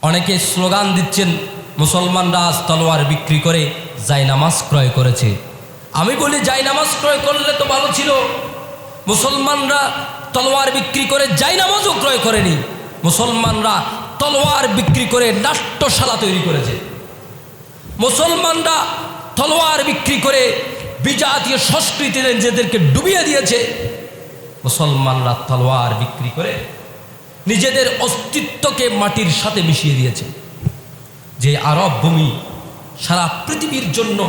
অনেকে স্লোগান দিচ্ছেন মুসলমানরা আজ তলোয়ার বিক্রি করে জায়নামাজ ক্রয় করেছে। আমি বলি জায়নামাজ ক্রয় করলে তো ভালো ছিল। মুসলমানরা তলোয়ার বিক্রি করে জায়নামাজও ক্রয় করেনি, মুসলমানরা তলোয়ার বিক্রি করে নাট্যশালা তৈরি করেছে। মুসলমানরা তলোয়ার বিক্রি করে বিজাতীয় সংস্কৃতিতে নিজেদেরকে ডুবিয়ে দিয়েছে। মুসলমানরা তলোয়ার বিক্রি করে নিজেদের অস্তিত্বকে মাটির সাথে মিশিয়ে দিয়েছে। যে আরব ভূমি সারা পৃথিবীর জন্য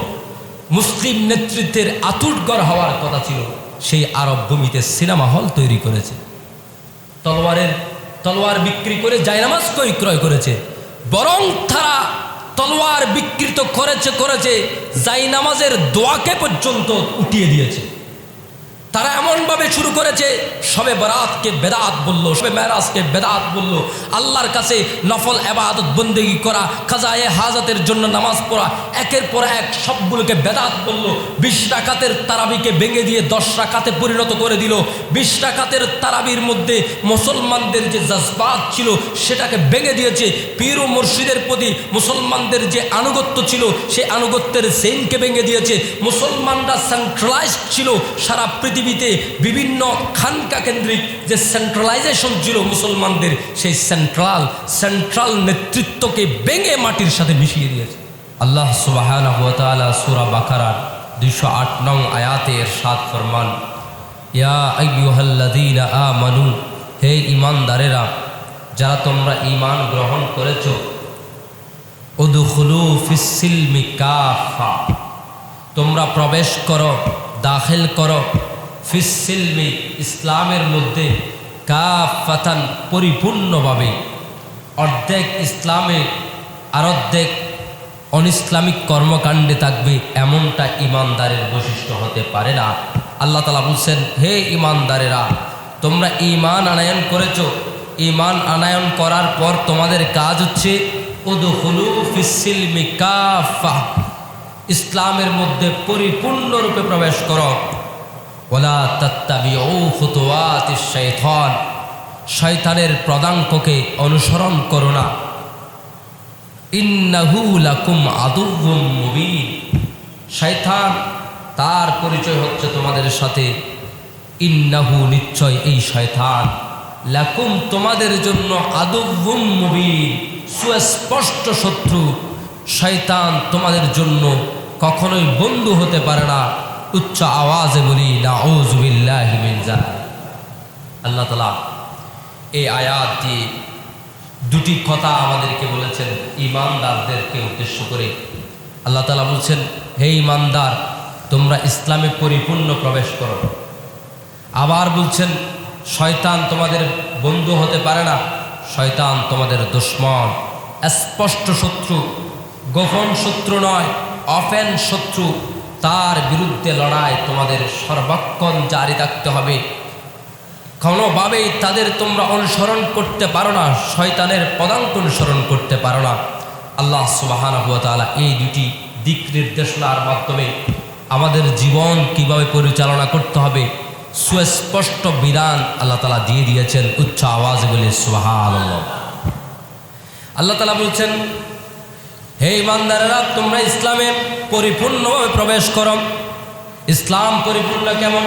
মুসলিম নেতৃত্বের আতুরঘর হওয়ার কথা ছিল, সেই আরব ভূমিতে সিনেমা হল তৈরি করেছে। তলোয়ার বিক্রি করে জায়নামাজ ক্রয় করেছে। বরং তারা তলোয়ার বিকৃত করেছে জায়নামাজের দোয়াকে পর্যন্ত উঠিয়ে দিয়েছে। তারা এমনভাবে শুরু করেছে, শবে বরাতকে বেদাত বলল, শবে মেরাজকে বেদাত বলল, আল্লাহর কাছে নফল ইবাদত বন্দেগী করা, কাজায়ে হাজাতের জন্য নামাজ পড়া, একের পর এক সবগুলোকে বেদাত বলল। 20 রাকাতের তারাবিকে ভেঙে দিয়ে 10 রাকাতে পরিণত করে দিল। 20 রাকাতের তারাবির মধ্যে মুসলমানদের যে জজবাত ছিল সেটাকে ভেঙে দিয়েছে। পীর ও মুর্শিদের প্রতি মুসলমানদের যে আনুগত্য ছিল সেই আনুগত্যের চেইনকে ভেঙে দিয়েছে। মুসলমানরা সেন্ট্রালাইজড ছিল সারা পৃথিবীতে, বিভিন্ন খানকা কেন্দ্রিক যে সেন্ট্রালাইজেশন ছিল মুসলমানদের, সেই সেন্ট্রাল নেতৃত্বকে ভেঙে মাটির সাথে মিশিয়ে দিয়েছে। আল্লাহ সুবহানাহু ওয়া তাআলা সূরা বাকারার 208 নং আয়াতে ইরশাদ ফরমান, ইয়া আইয়ুহাল্লাযীনা আমানু, হে ঈমানদারেরা, যারা তোমরা ঈমান গ্রহণ করেছো, উদখুলু ফিস সিলমি কাফা, তোমরা প্রবেশ করো, দাখিল করো, ফিস সিলমি, ইসলামের মধ্যে, কাফাতান, পরিপূর্ণভাবে। অর্ধেক ইসলামে আর অর্ধেক অনইসলামিক কর্মকাণ্ডে থাকবে, এমনটা ঈমানদারের বৈশিষ্ট্য হতে পারে না। আল্লাহ তাআলা বলছেন, হে ঈমানদারেরা, তোমরা ঈমান আনয়ন করেছো, ঈমান আনয়ন করার পর তোমাদের কাজ হচ্ছে উদখুলু ফিস সিলমি কাফা, ইসলামের মধ্যে পরিপূর্ণরূপে প্রবেশ করো। ওয়ালা তাত্তাবিউ খুতুওয়াতিশ শাইতান, শয়তানের পদাঙ্ককে অনুসরণ করো না। ইন্নাহু লাকুম আদুউম মুবিন, শয়তান, তার পরিচয় হচ্ছে তোমাদের সাথে। ইন্নাহু, নিশ্চয় এই শয়তান, লাকুম, তোমাদের জন্য, আদুউম মুবিন, সুস্পষ্ট শত্রু। শয়তান তোমাদের জন্য কখনোই বন্ধু হতে পারে না। উচ্চ আওয়াজে বলি নাউযু বিল্লাহি মিন যালিক। আল্লাহ তাআলা এই আয়াত দিয়ে দুটি কথা আমাদেরকে বলেছেন ঈমানদারদেরকে উদ্দেশ্য করে। আল্লাহ তাআলা বলছেন, হে ঈমানদার, তোমরা ইসলামে পরিপূর্ণ প্রবেশ করো। আবার বলছেন, শয়তান তোমাদের বন্ধু হতে পারে না, শয়তান তোমাদের দুশমন, স্পষ্ট শত্রু, গোপন শত্রু নয়, অফেন শত্রু। তার বিরুদ্ধে লড়াই তোমাদের সর্বক্ষণ জারি থাকতে হবে। কোনোভাবেই তাদের তোমরা অনুসরণ করতে পারো না, শয়তানের পদাঙ্ক অনুসরণ করতে পারো না। আল্লাহ সুবহানাহু ওয়া তাআলা এই দুটি দিক নির্দেশনার মাধ্যমে আমাদের জীবন কিভাবে পরিচালনা করতে হবে সুস্পষ্ট বিধান আল্লাহ তাআলা দিয়ে দিয়েছেন। উচ্চ আওয়াজে বলি সুবহানাল্লাহ। আল্লাহ তাআলা বলছেন, হে ঈমানদারেরা, তোমরা ইসলামে পরিপূর্ণভাবে প্রবেশ করো। ইসলাম পরিপূর্ণ কেমন?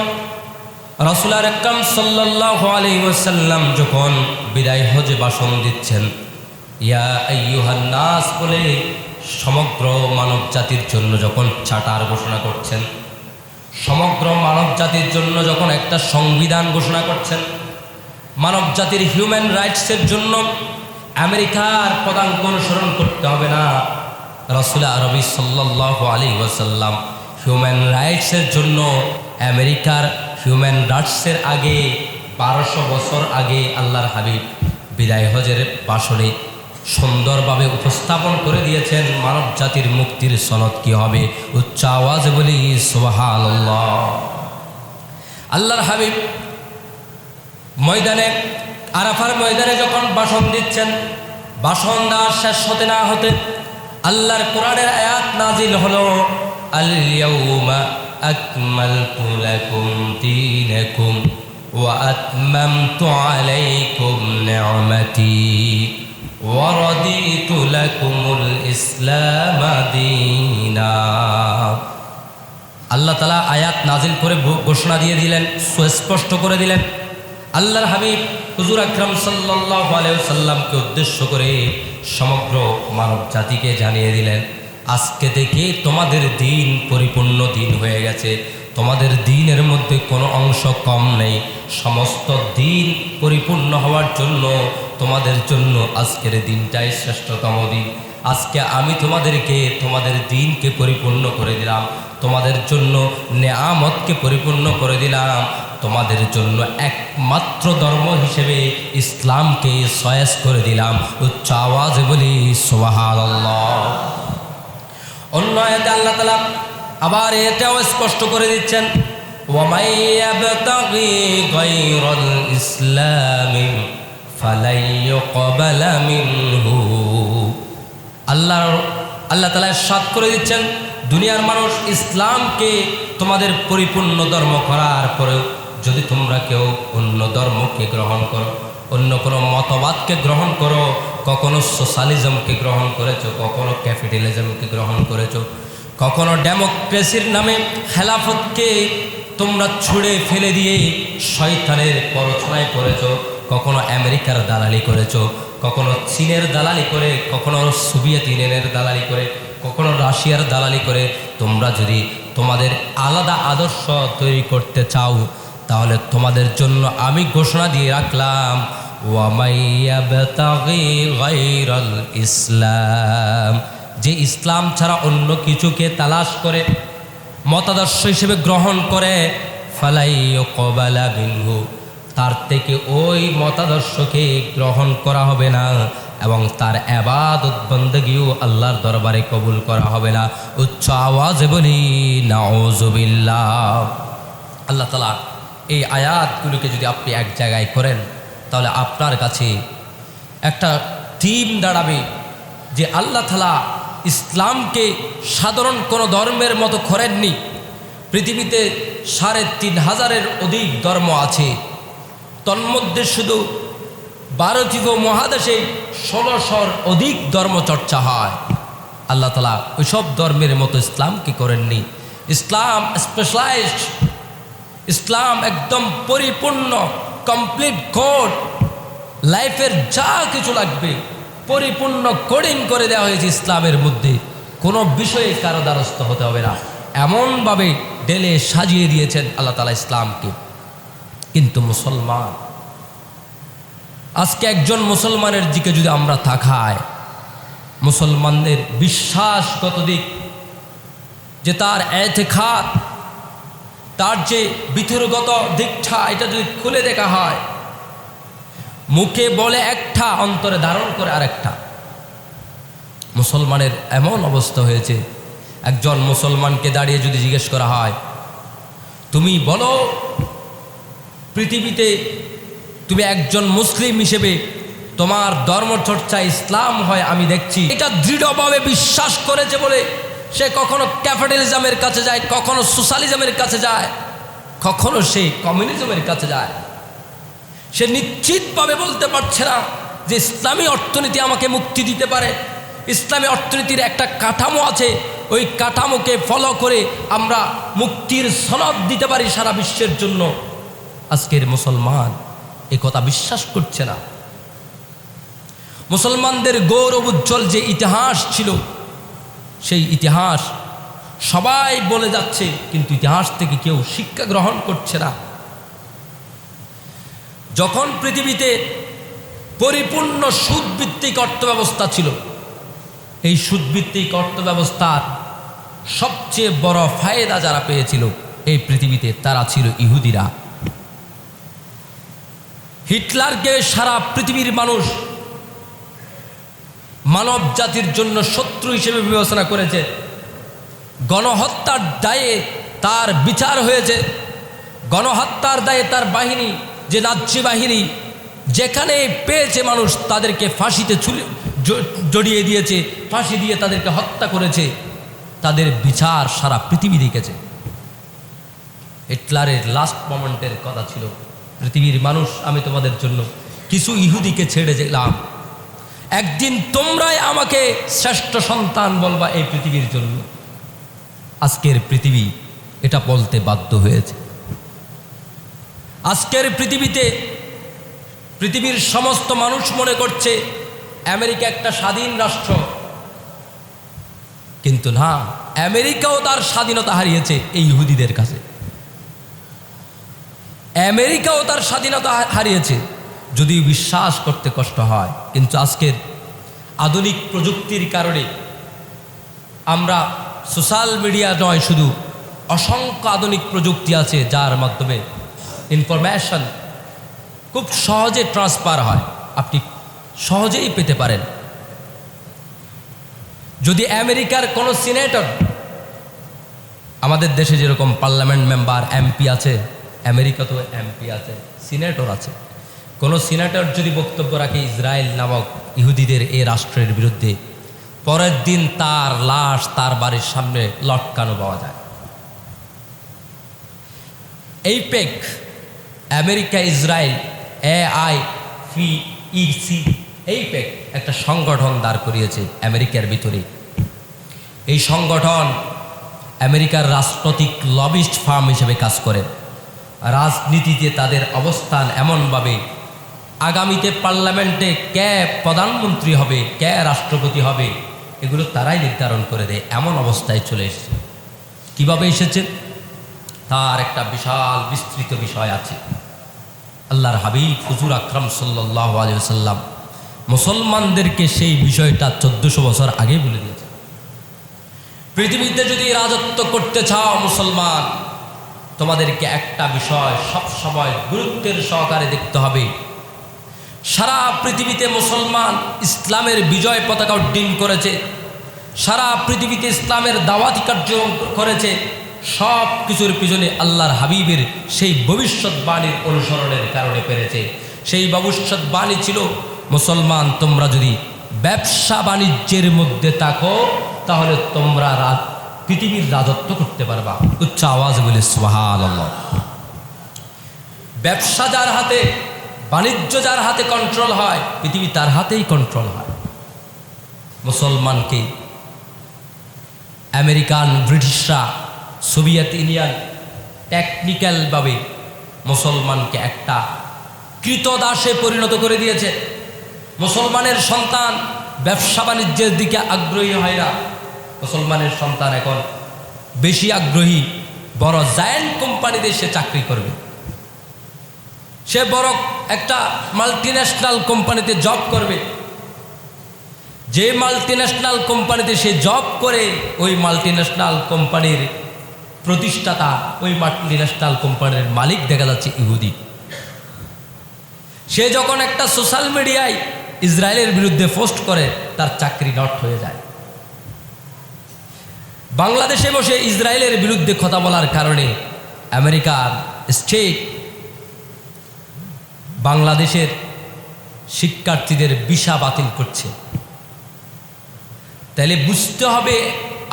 রাসূল আকরাম সাল্লাল্লাহু আলাইহি ওয়াসাল্লাম যখন বিদায় হজে ভাষণ দিচ্ছেন, ইয়া আইয়ুহান নাস বলে সমগ্র মানব জাতির জন্য যখন চার্টার ঘোষণা করছেন, সমগ্র মানব জাতির জন্য যখন একটা সংবিধান ঘোষণা করছেন, মানব জাতির হিউম্যান রাইটসের জন্য আমেরিকার পদাঙ্ক অনুসরণ করতে হবে না। রাসূল আরবি সাল্লাল্লাহু আলাইহি ওয়াসাল্লাম হিউম্যান রাইটসের জন্য আমেরিকার হিউম্যান রাইটসের আগে 1200 বছর আগে আল্লাহর হাবিব বিদায় হজের ভাষণে সুন্দরভাবে উপস্থাপন করে দিয়েছেন মানব জাতির মুক্তির সনদ কি হবে। উচ্চ আওয়াজে বলি সুবহানাল্লাহ। আল্লাহর হাবিব ময়দানে, আরাফার ময়দানে যখন ভাষণ দিচ্ছেন, ভাষণ দেওয়া শেষ হতে না হতে আল্লাহর কোরআনের আয়াত নাজিল হলো, আল ইয়াউমা আকমালতু লাকুম দীনাকুম ওয়া আতমামতু আলাইকুম নি'মাতি ওয়ারাদিতু লাকুমুল ইসলাম দীনা। আল্লাহ তাআলা আয়াত নাজিল করে ঘোষণা দিয়ে দিলেন, সুস্পষ্ট করে দিলেন। আল্লাহর হাবিব হুজুর আকরাম সাল্লাল্লাহু আলাইহি ওয়াসাল্লামকে উদ্দেশ্য করে সমগ্র মানব জাতিকে জানিয়ে দিলেন, আজকে থেকে তোমাদের দিন পরিপূর্ণ দিন হয়ে গেছে। তোমাদের দিনের মধ্যে কোনো অংশ কম নেই। সমস্ত দিন পরিপূর্ণ হওয়ার জন্য তোমাদের জন্য আজকের দিনটাই শ্রেষ্ঠতম দিন। আজকে আমি তোমাদের দিনকে পরিপূর্ণ করে দিলাম, তোমাদের জন্য নেয়ামতকে পরিপূর্ণ করে দিলাম, তোমাদের জন্য একমাত্র ধর্ম হিসেবে ইসলামকে চয়েস করে দিলাম। উচ্চ আওয়াজে বলি সুবহানাল্লাহ। অন্য আয়াতে আল্লাহ তাআলা আবার এটাও স্পষ্ট করে দিচ্ছেন, ওয়ামাই ইয়াবতাগি গায়রাল ইসলামি ফালাই ইউকবালা মিনহু। আল্লাহ তাআলা ইরশাদ করে দিচ্ছেন, দুনিয়ার মানুষ ইসলামকে তোমাদের পরিপূর্ণ ধর্ম করার পরেও যদি তোমরা কেউ অন্য ধর্মকে গ্রহণ করো, অন্য কোনো মতবাদকে গ্রহণ করো, কখনো সোশ্যালিজমকে গ্রহণ করেছো, কখনো ক্যাপিটালিজমকে গ্রহণ করেছো, কখনো ডেমোক্রেসির নামে খেলাফতকে তোমরা ছুঁড়ে ফেলে দিয়ে শয়তানের পরছনায় পড়েছো, কখনো আমেরিকার দালালি করেছো, কখনো চীনের দালালি করে, কখনো সোভিয়েত ইউনিয়নের দালালি করে, কখনো রাশিয়ার দালালি করে তোমরা যদি তোমাদের আলাদা আদর্শ তৈরি করতে চাও, তাহলে তোমাদের জন্য আমি ঘোষণা দিয়ে রাখলাম, ওয়ামাই ইয়াবতাগি গায়রাল ইসলাম, যে ইসলাম ছাড়া অন্য কিছুকে তালাশ করে মতাদর্শ হিসেবে গ্রহণ করে, ফালাই ইউকবালা মিনহু, তার থেকে ওই মতাদর্শকে গ্রহণ করা হবে না এবং তার ইবাদত বندگিও আল্লাহর দরবারে কবুল করা হবে না। উচ্চ আওয়াজে বলি নাউযুবিল্লাহ। আল্লাহ তাআলা এই আয়াতগুলোকে যদি আপনি এক জায়গায় করেন, তাহলে আপনার কাছে একটা থিম দাঁড়াবে যে আল্লাহ তাআলা ইসলামকে সাধারণ কোনো ধর্মের মতো করেননি। পৃথিবীতে ৩,৫০০-এর অধিক ধর্ম আছে, তন্মধ্যে শুধু ভারতীয় মহাদেশে ১৬০০-র অধিক ধর্ম চর্চা হয়। আল্লাহ তাআলা ওইসব ধর্মের মতো ইসলামকে করেননি। ইসলাম স্পেশালাইজড, ইসলাম একদম পরিপূর্ণ, কমপ্লিট কোড, লাইফের যা কিছু লাগবে পরিপূর্ণ কোডিং করে দেওয়া হয়েছে ইসলামের মধ্যে। কোনো বিষয়ে কারো দ্বারস্থ হতে হবে না, এমনভাবে ঢেলে সাজিয়ে দিয়েছেন আল্লাহ তাআলা ইসলামকে। কিন্তু মুসলমান, আজকে একজন মুসলমানের দিকে যদি আমরা তাকাই, মুসলমানদের বিশ্বাসগত দিক, যে তার এতেকাদ, তার যে ভিতরগত দিকটা, এটা যদি খুলে দেখা হয়, মুখে বলে একটা, অন্তরে ধারণ করে আরেকটা। মুসলমানের এমন অবস্থা হয়েছে, একজন মুসলমানকে দাঁড়িয়ে যদি জিজ্ঞেস করা হয়, তুমি বলো পৃথিবীতে তুমি একজন মুসলিম হিসেবে তোমার ধর্মচর্চা ইসলাম হয় আমি দেখছি, এটা দৃঢ়ভাবে বিশ্বাস করেছে বলে সে কখনো ক্যাপিটালিজমের কাছে যায়, কখনো সোশ্যালিজমের কাছে যায়, কখনো সে কমিউনিজমের কাছে যায়। সে নিশ্চিতভাবে বলতে পারছে না যে ইসলামী অর্থনীতি আমাকে মুক্তি দিতে পারে। ইসলামী অর্থনীতির একটা কাঠামো আছে, ওই কাঠামোকে ফলো করে আমরা মুক্তির সনদ দিতে পারি সারা বিশ্বের জন্য। আজকের মুসলমান এ কথা বিশ্বাস করছে না। মুসলমানদের গৌরব উজ্জ্বল যে ইতিহাস ছিল, সেই ইতিহাস সবাই বলে যাচ্ছে, কিন্তু ইতিহাস থেকে কেউ শিক্ষা গ্রহণ করছে না। যখন পৃথিবীতে পরিপূর্ণ সুদভিত্তিক অর্থব্যবস্থা ছিল, এই সুদভিত্তিক অর্থব্যবস্থার সবচেয়ে বড় ফায়দা যারা পেয়েছিল এই পৃথিবীতে, তারা ছিল ইহুদিরা। হিটলারকে সারা পৃথিবীর মানুষ মানব জাতির জন্য শত্রু হিসেবে বিবেচনা করেছে। গণহত্যার দায়ে তার বিচার হয়েছে। গণহত্যার দায়ে তার বাহিনী, যে নাৎসি বাহিনী, যেখানে পেয়েছে মানুষ তাদেরকে ফাঁসিতে জড়িয়ে দিয়েছে, ফাঁসি দিয়ে তাদেরকে হত্যা করেছে। তাদের বিচার সারা পৃথিবী দেখেছে। হিটলারের লাস্ট মোমেন্টের কথা ছিল, পৃথিবীর মানুষ, আমি তোমাদের জন্য কিছু ইহুদিকে ছেড়ে গেলাম, একদিন তোমরাই আমাকে শ্রেষ্ঠ সন্তান বলবা এই পৃথিবীর জন্য। আজকের পৃথিবী এটা বলতে বাধ্য হয়েছে। আজকের পৃথিবীতে পৃথিবীর সমস্ত মানুষ মনে করছে আমেরিকা একটা স্বাধীন রাষ্ট্র, কিন্তু না, আমেরিকাও তার স্বাধীনতা হারিয়েছে এই ইহুদিদের কাছে। আমেরিকাও তার স্বাধীনতা হারিয়েছে, যদিও বিশ্বাস করতে কষ্ট হয়। কিন্তু আজকের আধুনিক প্রযুক্তির কারণে আমরা সোশ্যাল মিডিয়া নয়, শুধু অসংখ্য আধুনিক প্রযুক্তি আছে যার মাধ্যমে ইনফরমেশন খুব সহজে ট্রান্সফার হয়, আপনি সহজেই পেতে পারেন। যদি আমেরিকার কোনো সিনেটর, আমাদের দেশে যেরকম পার্লামেন্ট মেম্বার এমপি আছে, আমেরিকাতেও এমপি আছে, সিনেটর আছে, কোনো সিনেটর যদি বক্তব্য রাখে ইসরায়েল নামক ইহুদিদের এই রাষ্ট্রের বিরুদ্ধে, পরের দিন তার লাশ তার বাড়ির সামনে লটকানো পাওয়া যায়। এইপেক, আমেরিকা ইসরায়েল AIPEC, এইপেক একটা সংগঠন দাঁড় করিয়েছে আমেরিকার ভিতরে। এই সংগঠন আমেরিকার রাজনৈতিক লবিস্ট ফার্ম হিসেবে কাজ করে। রাজনীতিতে তাদের অবস্থান এমনভাবে, আগামীতে পার্লামেন্টে কে প্রধানমন্ত্রী হবে, কে রাষ্ট্রপতি হবে, এগুলো তারাই নির্ধারণ করে দেয়। এমন অবস্থায় চলে এসেছে। কীভাবে এসেছে তার একটা বিশাল বিস্তৃত বিষয় আছে। আল্লাহর হাবিব হুজুর আকরাম সাল্লাল্লাহু আলাইহি ওয়াসাল্লাম মুসলমানদেরকে সেই বিষয়টা 1400 বছর আগে বলে দিয়েছে। পৃথিবীতে যদি রাজত্ব করতে চাও মুসলমান, তোমাদেরকে একটা বিষয় সব সময় গুরুত্বের সহকারে দেখতে হবে। সারা পৃথিবীতে মুসলমান ইসলামের বিজয় পতাকা উড্ডীন করেছে, সারা পৃথিবীতে ইসলামের দাওয়াতি কার্যক্রম করেছে। সব কিছুর পিছনে আল্লাহর হাবিবের সেই ভবিষ্যৎবাণীর অনুসরণের কারণে পেরেছে। সেই ভবিষ্যৎবাণী ছিল, মুসলমান তোমরা যদি ব্যবসা বাণিজ্যের মধ্যে থাকো তাহলে তোমরা পৃথিবীর রাজত্ব করতে পারবা। উচ্চ আওয়াজ বলে সুবহানাল্লাহ। ব্যবসা যার হাতে, বাণিজ্য যার হাতে কন্ট্রোল হয়, পৃথিবী তার হাতেই কন্ট্রোল হয়। মুসলমানকে আমেরিকান, ব্রিটিশরা, সোভিয়েত ইউনিয়ন টেকনিক্যালভাবে মুসলমানকে একটা কৃতদাসে পরিণত করে দিয়েছে। মুসলমানের সন্তান ব্যবসা বাণিজ্যের দিকে আগ্রহী হয় না। মুসলমানের সন্তান এখন বেশি আগ্রহী বড় জায়ান্ট কোম্পানিতে সে চাকরি করবে, সে বড় একটা মাল্টিন্যাশনাল কোম্পানিতে জব করবে। যে মাল্টিন্যাশনাল কোম্পানিতে সে জব করে, ওই মাল্টিন্যাশনাল কোম্পানির প্রতিষ্ঠাতা, ওই মাল্টিন্যাশনাল কোম্পানির মালিক দেখা যাচ্ছে ইহুদি। সে যখন একটা সোশ্যাল মিডিয়ায় ইসরায়েলের বিরুদ্ধে পোস্ট করে, তার চাকরি নট হয়ে যায়। বাংলাদেশে বসে ইসরায়েলের বিরুদ্ধে কথা বলার কারণে আমেরিকার স্টেট বাংলাদেশের শিক্ষার্থীদের ভিসা বাতিল করছে। তাহলে বুঝতে হবে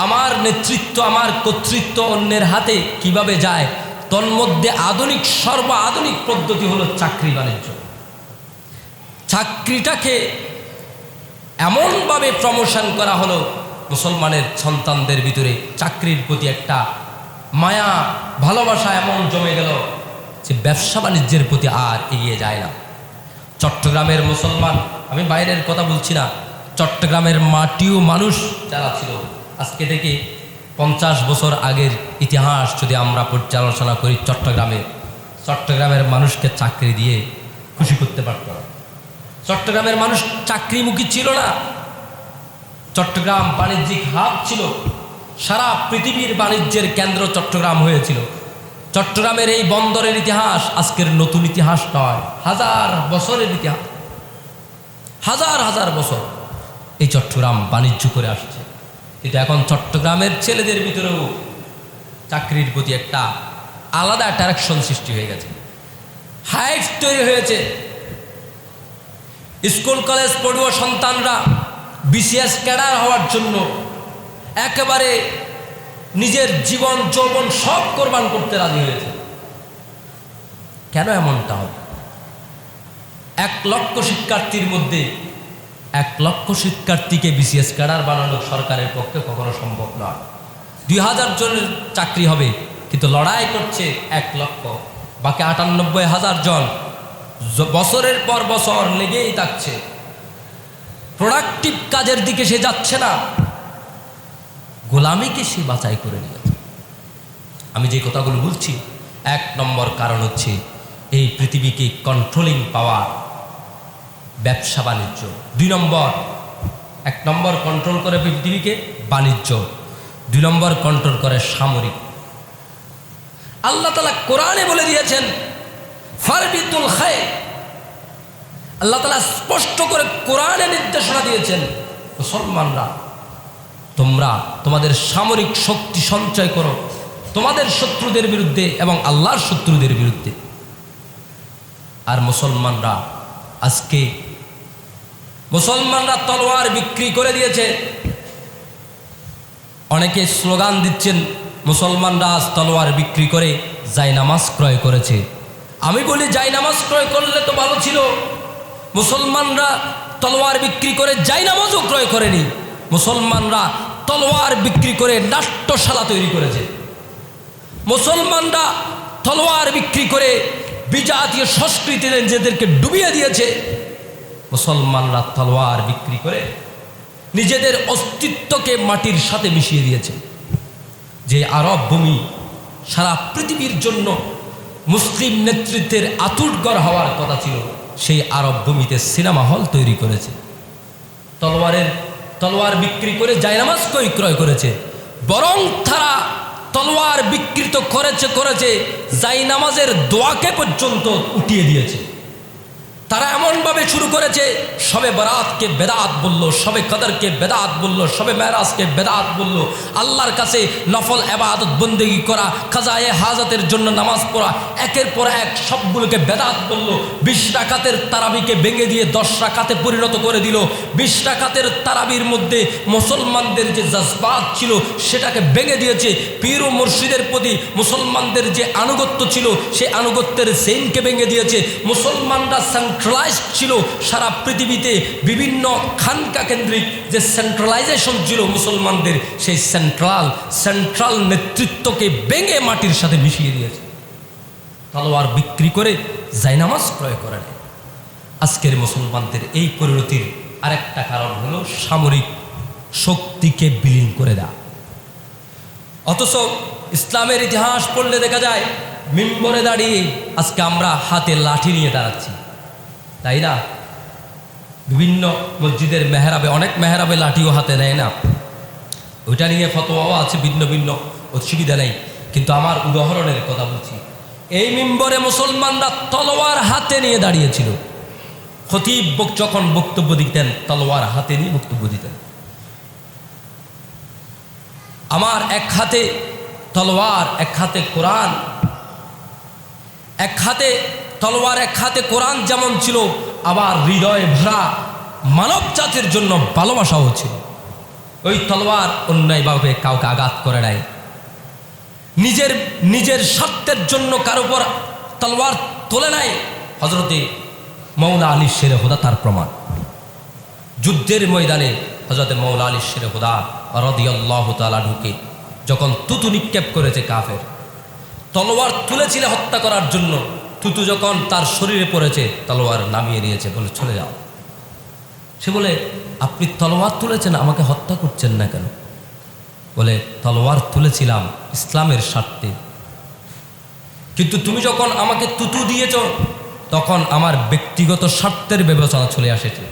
আমার নেতৃত্ব, আমার কর্তৃত্ব অন্যের হাতে কিভাবে যায়। তন্মধ্যে আধুনিক, সর্ব আধুনিক পদ্ধতি হলো চাকরি বাণিজ্য। চাকরিটাকে এমনভাবে প্রমোশন করা হলো, মুসলমানের সন্তানদের ভিতরে চাকরির প্রতি একটা মায়া, ভালোবাসা এমন জমে গেল যে ব্যবসা বাণিজ্যের প্রতি আর এগিয়ে যায় না। চট্টগ্রামের মুসলমান, আমি বাইরের কথা বলছি না, চট্টগ্রামের মাটিও মানুষ যারা ছিল, আজকে থেকে 50 বছর আগের ইতিহাস যদি আমরা পর্যালোচনা করি, চট্টগ্রামের মানুষকে চাকরি দিয়ে খুশি করতে পারত না। চট্টগ্রামের মানুষ চাকরিমুখী ছিল না। চট্টগ্রাম বাণিজ্যিক হাব ছিল, সারা পৃথিবীর বাণিজ্যের কেন্দ্র চট্টগ্রাম হয়েছিল। চট্টগ্রামের এই বন্দরের ইতিহাস আজকের নতুন ইতিহাস নয়, হাজার বছরের ইতিহাস। হাজার হাজার বছর এই চট্টগ্রাম বাণিজ্য করে আসছে। কিন্তু এখন চট্টগ্রামের ছেলেদের ভিতরেও চাকরির প্রতি একটা আলাদা অ্যাট্রাকশন সৃষ্টি হয়ে গেছে, হাইপ তৈরি হয়েছে। স্কুল কলেজ পড়ুয়া সন্তানরা বিসিএস ক্যাডার হওয়ার জন্য একেবারে নিজের জীবন যৌবন সব কোরবান করতে রাজি হয়েছে। কেন এমনটা হবে? 1 লক্ষ শিক্ষার্থীর মধ্যে 1 লক্ষ শিক্ষার্থীকে বিসিএস ক্যাডার বানানো সরকারের পক্ষে কখনো সম্ভব নয়। 2000 জনের চাকরি হবে, কিন্তু লড়াই করছে 1 লক্ষ, বাকি 98,000 জন বছরের পর বছর লেগেই থাকছে। প্রোডাক্টিভ কাজের দিকে সে যাচ্ছে না, গোলামিকে সে বাছাই করে নিয়েছে। আমি যে কথাগুলো বলছি, 1 নম্বর কারণ হচ্ছে এই পৃথিবীকে কন্ট্রোলিং পাওয়ার, ব্যবসা বাণিজ্য। 2 নম্বর, 1 নম্বর কন্ট্রোল করে পৃথিবীকে বাণিজ্য, 2 নম্বর কন্ট্রোল করে সামরিক। আল্লাহ তাআলা কোরআনে বলে দিয়েছেন ফারবিতুল খায়র। আল্লাহ তাআলা স্পষ্ট করে কোরআনে নির্দেশনা দিয়েছেন, মুসলমানরা তোমরা তোমাদের সামরিক শক্তি সঞ্চয় করো তোমাদের শত্রুদের বিরুদ্ধে এবং আল্লাহর শত্রুদের বিরুদ্ধে। আর আজকে মুসলমানরা তলোয়ার বিক্রি করে দিয়েছে। অনেকে স্লোগান দিচ্ছেন মুসলমানরা আজ তলোয়ার বিক্রি করে জায়নামাজ ক্রয় করেছে। আমি বলি জায়নামাজ ক্রয় করলে তো ভালো ছিল। মুসলমানরা তলোয়ার বিক্রি করে জায়নামাজও ক্রয় করেনি, মুসলমানরা তলোয়ার বিক্রি করে নাট্যশালা তৈরি করেছে। মুসলমানরা তলোয়ার বিক্রি করে বিজাতীয় সংস্কৃতিতে নিজেদেরকে ডুবিয়ে দিয়েছে। মুসলমানরা তলোয়ার বিক্রি করে নিজেদের অস্তিত্বকে মাটির সাথে মিশিয়ে দিয়েছে। যে আরব ভূমি সারা পৃথিবীর জন্য মুসলিম নেতৃত্বের আতুরঘর হওয়ার কথা ছিল, সেই আরব ভূমিতে সিনেমা হল তৈরি করেছে। তলোয়ার বিক্রি করে জায়নামাজ ক্রয় করেছে, বরং তারা তলোয়ার বিকৃত করেছে জায়নামাজের দোয়াকে পর্যন্ত উঠিয়ে দিয়েছে। তারা এমনভাবে শুরু করেছে, শবে বরাতকে বেদাত বলল, শবে কদরকে বেদাত বলল, শবে মেরাজকে বেদাত বলল, আল্লাহর কাছে নফল ইবাদত বন্দেগী করা, কাজায়ে হাজতের জন্য নামাজ পড়া, একের পর এক সবগুলোকে বেদাত বলল। 20 রাকাতের তারাবিকে ভেঙে দিয়ে 10 রাকাতে পরিণত করে দিল। 20 রাকাতের তারাবির মধ্যে মুসলমানদের যে জজবাত ছিল সেটাকে ভেঙে দিয়েছে। পীর ও মুর্শিদের প্রতি মুসলমানদের যে আনুগত্য ছিল সেই আনুগত্যের চেইনকে ভেঙে দিয়েছে। মুসলমানরা সেন্ট্রালাইজড ছিল সারা পৃথিবীতে, বিভিন্ন খানকা কেন্দ্রিক যে সেন্ট্রালাইজেশন ছিল মুসলমানদের, সেই সেন্ট্রাল নেতৃত্বকে ভেঙে মাটির সাথে মিশিয়ে দিয়েছে। তলোয়ার বিক্রি করে জায়নামাজ ক্রয় করে নেয়। আজকের মুসলমানদের এই পরিণতির আরেকটা কারণ হলো সামরিক শক্তিকে বিলীন করে দেওয়া। অথচ ইসলামের ইতিহাস পড়লে দেখা যায় মিম্বরে দাঁড়িয়ে আজকে আমরা হাতে লাঠি নিয়ে দাঁড়াচ্ছি, তাই না? বিভিন্ন মসজিদের মেহরাবে, অনেক মেহরাবে লাঠিও হাতে নেয় না, ওইটা নিয়ে ফতোয়াও আছে, ভিন্ন ভিন্ন, অসুবিধা নেই। কিন্তু আমার উদাহরণের কথা বলছি, এই মিম্বরে মুসলমানরা তলোয়ার হাতে নিয়ে দাঁড়িয়েছিল। খতিব যখন বক্তব্য দিতেন তলোয়ার হাতে নিয়ে বক্তব্য দিতেন। আমার এক হাতে তলোয়ার, এক হাতে কোরআন, এক হাতে তলোয়ার এক হাতে কোরআন যেমন ছিল, আবার হৃদয়ে ভরা মানব জাতির জন্য ভালোবাসাও ছিল। ওই তলোয়ার অন্যায়ভাবে কাউকে আঘাত করে নাই, নিজের স্বার্থের জন্য কারো উপর তলোয়ার তোলে নাই। হযরতে মৌলা আলী শেরে হুদা তার প্রমাণ। যুদ্ধের ময়দানে হযরতে মৌলা আলী শেরে হুদা রাদিয়াল্লাহু তাআলা ঢুকে যখন তুতু নিক্ষেপ করেছে কাফের, তলোয়ার তুলেছিল হত্যা করার জন্য, তুতু যখন তার শরীরে পড়েছে তলোয়ার নামিয়ে নিয়েছে, বলে চলে যাও। সে বলে, আপনি তলোয়ার তুলেছেন, আমাকে হত্যা করছেন না কেন? বলে, তলোয়ার তুলেছিলাম ইসলামের স্বার্থে, কিন্তু তুমি যখন আমাকে তুতু দিয়েছ তখন আমার ব্যক্তিগত স্বার্থের বিবেচনা চলে আসেছে,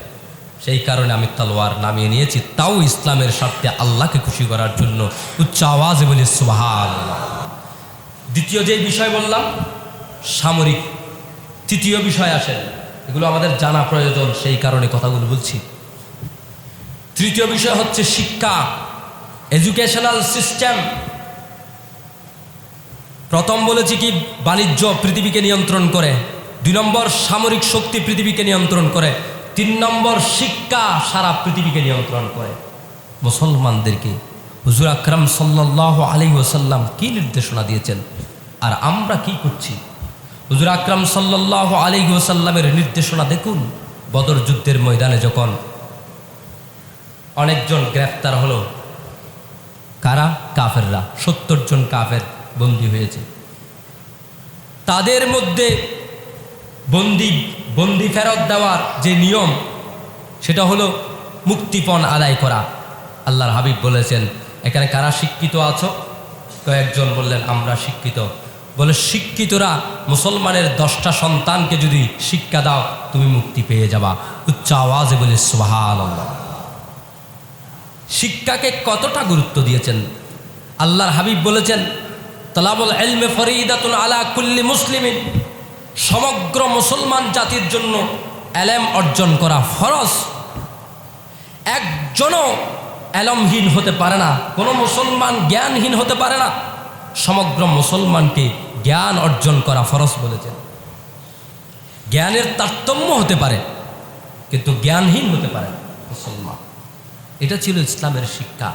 সেই কারণে আমি তলোয়ার নামিয়ে নিয়েছি, তাও ইসলামের স্বার্থে, আল্লাহকে খুশি করার জন্য। উচ্চ আওয়াজে বলি সুবহানাল্লাহ। দ্বিতীয় যে বিষয় বললাম সামরিক, তৃতীয় বিষয় আসে, এগুলো আমাদের জানা প্রয়োজন, সেই কারণে কথাগুলো বলছি। তৃতীয় বিষয় হচ্ছে শিক্ষা, এডুকেশনাল সিস্টেম। প্রথম বলেছি কি বাণিজ্য পৃথিবীকে নিয়ন্ত্রণ করে, 2 নম্বর সামরিক শক্তি পৃথিবীকে নিয়ন্ত্রণ করে, 3 নম্বর শিক্ষা সারা পৃথিবীকে নিয়ন্ত্রণ করে। মুসলমানদেরকে হুজুর আকরাম সাল্লাল্লাহু আলাইহি ওয়াসাল্লাম কি নির্দেশনা দিয়েছেন, আর আমরা কি করছি? হুজুর আকরাম সাল্লাল্লাহু আলাইহি ওয়াসাল্লামের নির্দেশনা দেখুন। বদর যুদ্ধের ময়দানে যখন অনেকজন গ্রেফতার হলো। কারা? কাফেররা। 70 জন কাফের বন্দী হয়েছে। তাদের মধ্যে বন্দি ফেরত দেওয়ার যে নিয়ম, সেটা হলো মুক্তিপণ আদায় করা। আল্লাহর হাবিব বলেছেন, এখানে কারা শিক্ষিত আছো? কয়েকজন বললেন আমরা শিক্ষিত। বলে, শিক্ষিতরা মুসলমানের 10টা সন্তানকে যদি শিক্ষা দাও তুমি মুক্তি পেয়ে যাবা। উচ্চ আওয়াজে বলে সুবহানাল্লাহ। শিক্ষাকে কতটা গুরুত্ব দিয়েছেন আল্লাহর হাবিব বলেছেন, তালাবুল ইলমি ফরিদাতুন আলা কুল্লি মুসলিমিন, সমগ্র মুসলমান জাতির জন্য এলেম অর্জন করা ফরজ। একজনও এলমহীন হতে পারে না, কোনো মুসলমান জ্ঞানহীন হতে পারে না। সমগ্র মুসলমানকে জ্ঞান অর্জন করা ফরজ বলেছেন। জ্ঞানের তারতম্য হতে পারে, কিন্তু জ্ঞানহীন হতে পারে মুসলমান। এটা ছিল ইসলামের শিক্ষা।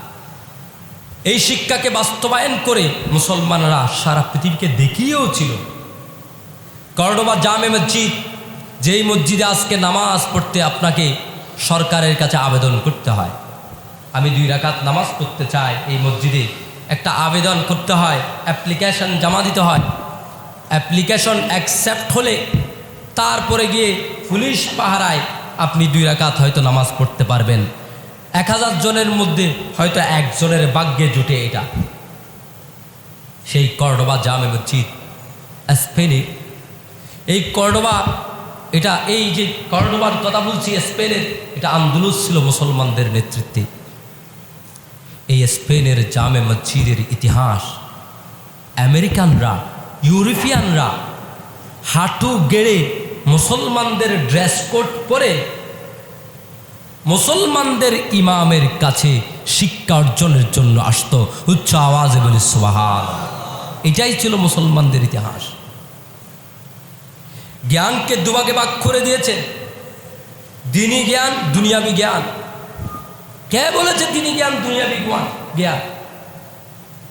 এই শিক্ষাকে বাস্তবায়ন করে মুসলমানরা সারা পৃথিবীকে দেখিয়েও ছিল। কর্ডোবা জামে মসজিদ, যেই মসজিদে আজকে নামাজ পড়তে আপনাকে সরকারের কাছে আবেদন করতে হয়, আমি 2 রাকাত নামাজ পড়তে চাই, এই মসজিদে একটা আবেদন করতে হয়, অ্যাপ্লিকেশন জমা দিতে হয়। অ্যাপ্লিকেশন অ্যাকসেপ্ট হলে তারপরে গিয়ে পুলিশ পাহারায় আপনি 2 রাকাত হয়তো নামাজ পড়তে পারবেন। 1000 জনের মধ্যে হয়তো 1 জনের ভাগ্যে জুটে এটা। সেই কর্ডোবা জামে মসজিদ স্পেনে, এই কর্ডোবা, এটা এই যে কর্ডোবার কথা বলছি স্পেনের, এটা আন্দোলন ছিল মুসলমানদের নেতৃত্বে। এই স্পেনের জামে মসজিদের ইতিহাস আমেরিকানরা, ইউরোপিয়ানরা হাঁটু গেড়ে মুসলমানদের ড্রেস কোড পরে মুসলমানদের ইমামের কাছে শিক্ষা অর্জনের জন্য আসতো। উচ্চ আওয়াজে বলি সুবহানাল্লাহ। এটাই ছিল মুসলমানদের ইতিহাস। জ্ঞানকে দুভাগে ভাগ করে দিয়েছে, দ্বীনি জ্ঞান, দুনিয়াবি জ্ঞান। কে বলেছে দ্বীনি জ্ঞান দুনিয়াবি জ্ঞান?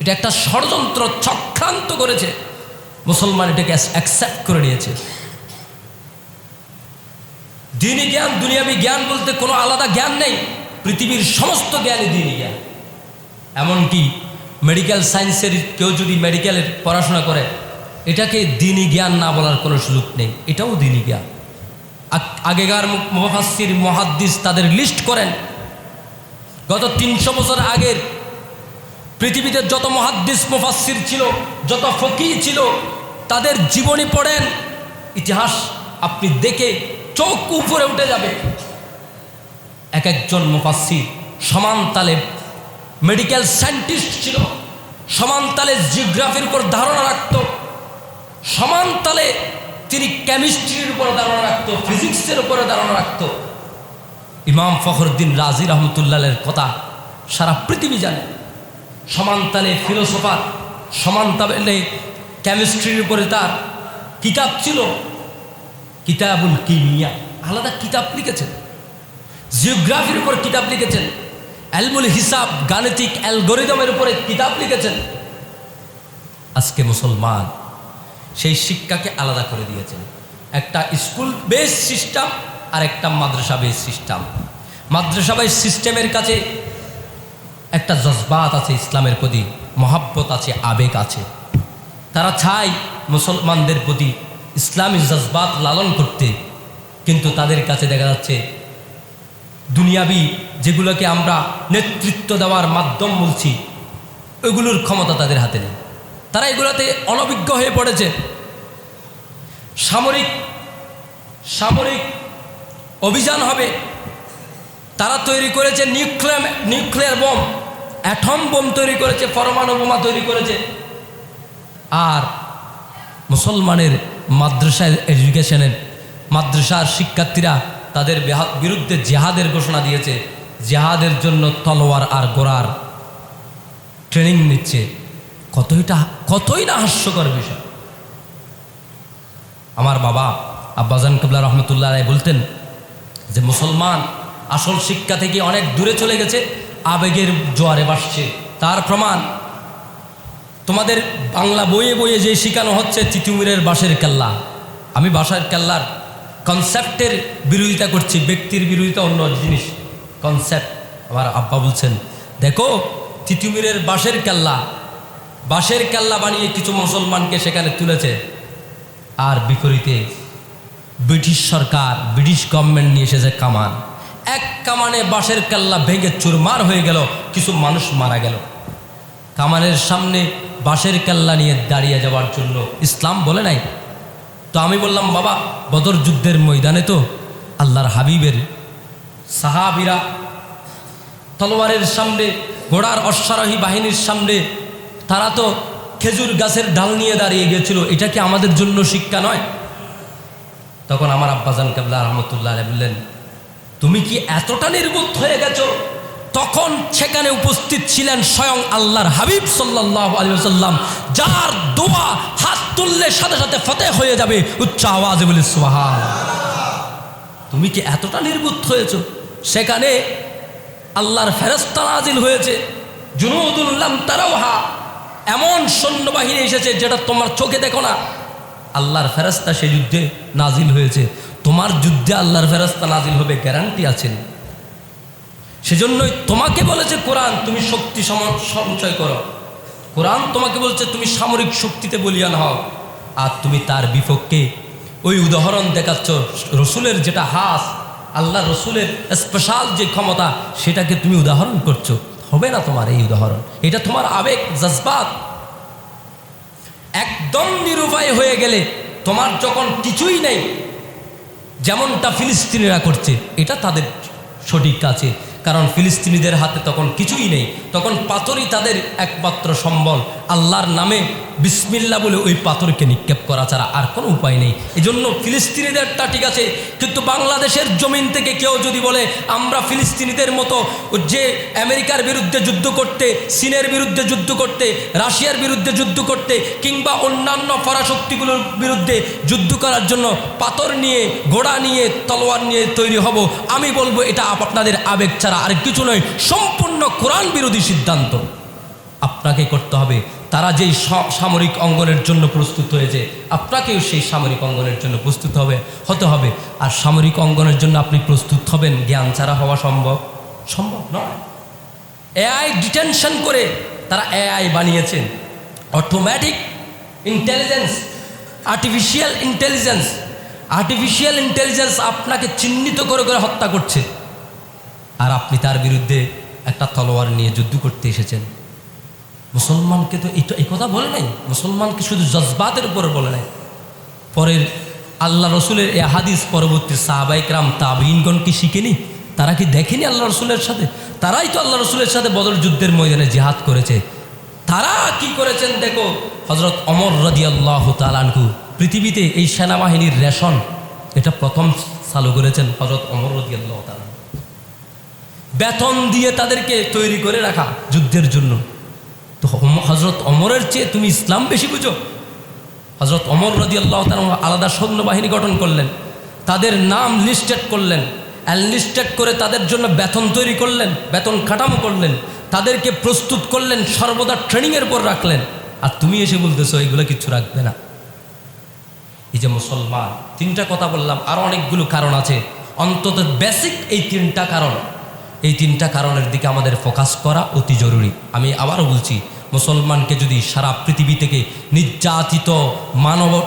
এটা একটা ষড়যন্ত্র, চক্রান্ত করেছে। মুসলমান এটাকে অ্যাকসেপ্ট করে নিয়েছে। দ্বীনি জ্ঞান, দুনিয়াবি জ্ঞান বলতে কোনো আলাদা জ্ঞান নেই। পৃথিবীর সমস্ত জ্ঞানই দ্বীনি জ্ঞান। এমনকি মেডিকেল সায়েন্সের কেউ যদি মেডিকেলের পড়াশোনা করে, এটাকে দ্বীনি জ্ঞান না বলার কোনো সুযোগ নেই, এটাও দ্বীনি জ্ঞান। আগেকার মুফাসসির, মুহাদ্দিস তাদের লিস্ট করেন। গত 300 বছর আগের পৃথিবীতে যত মুহাদ্দিস মুফাসসির ছিল, যত ফকিহ ছিল, তাদের জীবনী পড়েন, ইতিহাস আপনি দেখে চোখ উপরে উঠে যাবে। এক একজন মুফাসসির সমান তালে মেডিকেল সায়েন্টিস্ট ছিল, সমান তালে জিওগ্রাফির উপর ধারণা রাখত, সমান তালে তিনি কেমিস্ট্রির উপর ধারণা রাখত, ফিজিক্সের উপরে ধারণা রাখত। ইমাম ফখরুদ্দিন রাজি রহমতুল্লাহের কথা সারা পৃথিবী জানে। সমান তালে ফিলোসফার, সমান তালে কেমিস্ট্রির উপরে তার কিতাব ছিল, কিতাবুল কিমিয়া, আলাদা কিতাব লিখেছেন। জিওগ্রাফির উপর কিতাব লিখেছেন, এলমুল হিসাব, গাণিতিক অ্যালগোরিদমের উপরে কিতাব লিখেছেন। আজকে মুসলমান সেই শিক্ষাকে আলাদা করে দিয়েছেন। একটা স্কুল বেস সিস্টেম আর একটা মাদ্রাসা বেস সিস্টেম। মাদ্রাসা বেস সিস্টেমের কাছে একটা জজবাত আছে, ইসলামের প্রতি মহাব্বত আছে, আবেগ আছে। তারা চায় মুসলমানদের প্রতি ইসলামী জজবাত লালন করতে, কিন্তু তাদের কাছে দেখা যাচ্ছে দুনিয়াবি যেগুলোকে আমরা নেতৃত্ব দেওয়ার মাধ্যম বলছি, ওইগুলোর ক্ষমতা তাদের হাতে নেই। তারা এগুলোতে অনভিজ্ঞ হয়ে পড়েছে। সামরিক অভিযান হবে, তারা তৈরি করেছে নিউক্লিয়ার বোম, অ্যাটম বোম তৈরি করেছে, পরমাণু বোমা তৈরি করেছে। আর মুসলমানের মাদ্রাসার এডুকেশনের, মাদ্রাসার শিক্ষার্থীরা তাদের বিরুদ্ধে জেহাদের ঘোষণা দিয়েছে। জেহাদের জন্য তলোয়ার আর ঘোড়ার ট্রেনিং নিচ্ছে। কতই না হাস্যকর বিষয়। আমার বাবা আব্বাজান কিবলা রহমতুল্লাহ আলাইহি বলতেন যে মুসলমান আসল শিক্ষা থেকে অনেক দূরে চলে গেছে, আবেগের জোয়ারে ভাসছে। তার প্রমাণ তোমাদের বাংলা বইয়ে বইয়ে যে শেখানো হচ্ছে তিতুমিরের বাঁশের কেল্লা। আমি বাঁশের কেল্লার কনসেপ্টের বিরোধিতা করছি, ব্যক্তির বিরোধিতা অন্য জিনিস। কনসেপ্ট আমার আব্বা বলছেন, দেখো তিতুমিরের বাঁশের কেল্লা বানিয়ে কিছু মুসলমানকে সেখানে তুলেছে, আর বিপরীতে ব্রিটিশ সরকার, ব্রিটিশ গভর্নমেন্ট নিয়ে এসেছে কামান। এক কামানে বাঁশের কেল্লা ভেঙে চুরমার হয়ে গেল, কিছু মানুষ মারা গেল। কামানের সামনে বাঁশের কেল্লা নিয়ে দাঁড়িয়ে যাওয়ার জন্য ইসলাম বলে নাই। তো আমি বললাম, বাবা বদর যুদ্ধের ময়দানে তো আল্লাহর হাবিবের সাহাবীরা তলোয়ারের সামনে, ঘোড়ার অশ্বারোহী বাহিনীর সামনে তারা তো খেজুর গাছের ডাল নিয়ে দাঁড়িয়ে গিয়েছিল, এটা কি আমাদের জন্য শিক্ষা নয়? তখন আমার আব্বাজান কেবলা রহমতুল্লাহ আলাইহি বললেন, তুমি কি এতটা নির্বুদ্ধ হয়ে গেছো? তখন সেখানে উপস্থিত ছিলেন স্বয়ং আল্লাহর হাবিব সাল্লাল্লাহু আলাইহি ওয়াসাল্লাম, যার দোয়া হাত তুললে সাথে সাথে ফতেহ হয়ে যাবে। উচ্চ আওয়াজে বলি সুবহানাল্লাহ। তুমি কি এতটা নির্বুদ্ধ হয়েছো? সেখানে আল্লাহর ফেরেশতা নাজিল হয়েছে, জুনুদুন লাম তারাওহা, এমন সৈন্যবাহিনী এসেছে যেটা তোমার চোখে দেখো না। আল্লাহর ফেরেশতা সেই যুদ্ধে নাজিল হয়েছে, তোমার যুদ্ধে আল্লাহর ফেরেশতা নাজিল হবে গ্যারান্টি আছেন। সেজন্যই তোমাকে বলেছে কোরআন, তুমি শক্তি সঞ্চয় করো। কোরআন তোমাকে বলছে তুমি সামরিক শক্তিতে বলিয়ান হও, আর তুমি তার বিপক্ষে ওই উদাহরণ দেখাচ্ছ রসুলের যেটা হাস, আল্লাহ রসুলের স্পেশাল যে ক্ষমতা, সেটাকে তুমি উদাহরণ করছো। হবে না তোমার এই উদাহরণ, এটা তোমার আবেগ জজবাত। একদম নিরুপায় হয়ে গেলে, তোমার যখন কিছুই নেই, যেমনটা ফিলিস্তিনিরা করছে, এটা তাদের সঠিক আছে। কারণ ফিলিস্তিনিদের হাতে তখন কিছুই নেই, তখন পাথরই তাদের একমাত্র সম্বল। আল্লাহর নামে বিসমিল্লাহ বলে ওই পাথরকে নিক্ষেপ করা ছাড়া আর কোনো উপায় নেই। এজন্য ফিলিস্তিনিদেরটা ঠিক আছে, কিন্তু বাংলাদেশের জমিন থেকে কেউ যদি বলে আমরা ফিলিস্তিনিদের মতো যে আমেরিকার বিরুদ্ধে যুদ্ধ করতে, চীনের বিরুদ্ধে যুদ্ধ করতে, রাশিয়ার বিরুদ্ধে যুদ্ধ করতে, কিংবা অন্যান্য পরাশক্তিগুলোর বিরুদ্ধে যুদ্ধ করার জন্য পাথর নিয়ে, ঘোড়া নিয়ে, তলোয়ার নিয়ে তৈরি হব, আমি বলবো এটা আপনাদের আবেগ ছাড়া আর কিছু নয়, সম্পূর্ণ কোরআন বিরোধী সিদ্ধান্ত আপনাকে করতে হবে। তারা যেই সামরিক অঙ্গনের জন্য প্রস্তুত হয়েছে, আপনাকেও সেই সামরিক অঙ্গনের জন্য প্রস্তুত হতে হবে। আর সামরিক অঙ্গনের জন্য আপনি প্রস্তুত হবেন জ্ঞান ছাড়া হওয়া সম্ভব নয়। এআই ডিটেনশন করে তারা এআই বানিয়েছেন, অটোমেটিক ইন্টেলিজেন্স, আর্টিফিশিয়াল ইন্টেলিজেন্স আপনাকে চিহ্নিত করে করে হত্যা করছে, আর আপনি তার বিরুদ্ধে একটা তলোয়ার নিয়ে যুদ্ধ করতে এসেছেন। মুসলমানকে তো এই কথা বলে নাই, মুসলমানকে শুধু জজবাতের উপর বলে নাই। পরের আল্লাহ রসুলের এই হাদিস পরবর্তী সাহাবায়ে কেরাম তাবিঈনগণ কি শিখেনি? তারা কি দেখেনি আল্লাহ রসুলের সাথে? তারাই তো আল্লাহ রসুলের সাথে বদর যুদ্ধের ময়দানে জিহাদ করেছে। তারা কি করেছেন দেখো, হযরত ওমর রাদিয়াল্লাহু তাআলা আনহু পৃথিবীতে এই সেনাবাহিনীর রেশন এটা প্রথম চালু করেছেন হযরত ওমর রাদিয়াল্লাহু তাআলা। বেতন দিয়ে তাদেরকে তৈরি করে রাখা যুদ্ধের জন্য। তো হযরত ওমরের চেয়ে তুমি ইসলাম বেশি বুঝো? হযরত ওমর রাদিয়াল্লাহু তাআলা আলাদা সৈন্যবাহিনী গঠন করলেন, তাদের নাম লিস্টেড করলেন, লিস্টেড করে তাদের জন্য বেতন তৈরি করলেন, বেতন কাঠামো করলেন, তাদেরকে প্রস্তুত করলেন, সর্বদা ট্রেনিংয়ের উপর রাখলেন। আর তুমি এসে বলতেছো এগুলো কিচ্ছু রাখবে না। এই যে মুসলমান, তিনটা কথা বললাম, আরও অনেকগুলো কারণ আছে, অন্তত বেসিক এই তিনটা কারণ, এই তিনটা কারণের দিকে আমাদের ফোকাস করা অতি জরুরি। আমি আবারও বলছি, মুসলমানকে যদি সারা পৃথিবী থেকে নির্যাতিত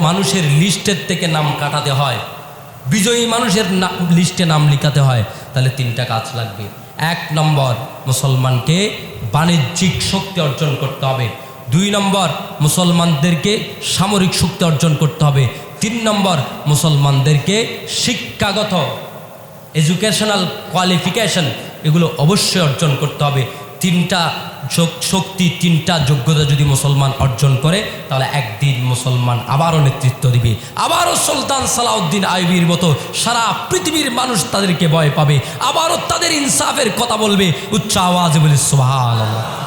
মানুষের লিস্টের থেকে নাম কাটাতে হয়, বিজয়ী মানুষের লিস্টে নাম লিখাতে হয়, তাহলে তিনটা কাজ লাগবে। 1 নম্বর, মুসলমানকে বাণিজ্যিক শক্তি অর্জন করতে হবে। 2 নম্বর, মুসলমানদেরকে সামরিক শক্তি অর্জন করতে হবে। 3 নম্বর, মুসলমানদেরকে শিক্ষাগত এডুকেশনাল কোয়ালিফিকেশন এগুলো অবশ্যই অর্জন করতে হবে। 3টা শক্তি, 3টা যোগ্যতা যদি মুসলমান অর্জন করে, তাহলে একদিন মুসলমান আবারও নেতৃত্ব দিবে, আবারও সুলতান সালাউদ্দিন আইবির মতো সারা পৃথিবীর মানুষ তাদেরকে ভয় পাবে, আবারও তাদের ইনসাফের কথা বলবে। উচ্চ আওয়াজে বলি সুবহানাল্লাহ।